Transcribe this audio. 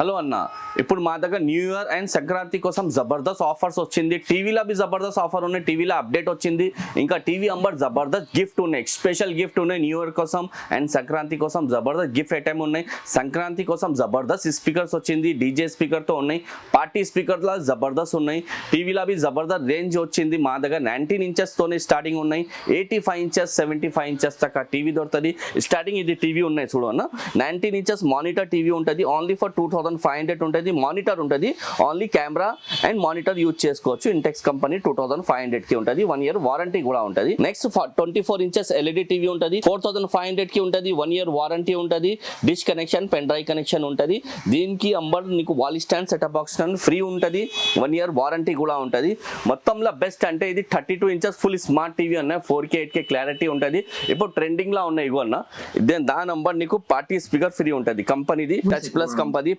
Hello అన్న, ఇప్పుడు మా దగ్గర న్యూ ఇయర్ అండ్ సంక్రాంతి కోసం జబర్దస్త్ ఆఫర్స్ వచ్చింది. టీవీలో బి జబర్దస్త్ ఆఫర్ ఉన్నాయి, టీవీలో అప్డేట్ వచ్చింది. ఇంకా టీవీ అంబర్ జబర్దస్త్ గిఫ్ట్ ఉన్నాయి, స్పెషల్ గిఫ్ట్ ఉన్నాయి న్యూ ఇయర్ కోసం అండ్ సంక్రాంతి కోసం జబర్దస్త్ గిఫ్ట్ ఐటమ్ ఉన్నాయి. సంక్రాంతి కోసం జబర్దస్త్ స్పీకర్స్ వచ్చింది, డీజే స్పీకర్తో ఉన్నాయి, పార్టీ స్పీకర్లో జబర్దస్త్ ఉన్నాయి. టీవీలో బి జబర్దస్త్ రేంజ్ వచ్చింది. మా దగ్గర 19 ఇంచెస్తోనే స్టార్టింగ్ ఉన్నాయి, 85 ఇంచెస్ 75 ఇంచెస్ దాకా టీవీ దొరుకుతుంది. స్టార్టింగ్ ఇది టీవీ ఉన్నాయి చూడు అన్న, 19 ఇంచెస్ మానిటర్ టీవీ ఉంటుంది, ఓన్లీ ఫర్ 2500 ఉంటుంది. మానిటర్ ఉంటుంది, only camera and monitor use చేసుకోవచ్చు. ఇంటెక్స్ కంపెనీ 2500 కి ఉంటుంది, 1 ఇయర్ వారంటీ కూడా ఉంటుంది. నెక్స్ట్ 24 ఇంచెస్ ఎల్ఈడి టీవీ ఉంటుంది, 4500 కి ఉంటుంది, 1 ఇయర్ వారంటీ ఉంటుంది. Dish connection, pen drive connection ఉంటుంది. దీనికి అంబర్ నీకు wall stand setup box free ఉంటుంది, 1 ఇయర్ వారంటీ కూడా ఉంటుంది. మొత్తంలో బెస్ట్ అంటే ఇది 32 ఇంచెస్ ఫుల్ స్మార్ట్ టీవీ అన్న, 4K 8K క్లారిటీ ఉంటుంది. ఇప్పుడు ట్రెండింగ్ లా ఉన్నాయి ఇగో అన్న. దాని నంబర్ నీకు పార్టీ స్పీకర్ ఫ్రీ ఉంటుంది. కంపెనీది టచ్ ప్లస్ కంపెనీ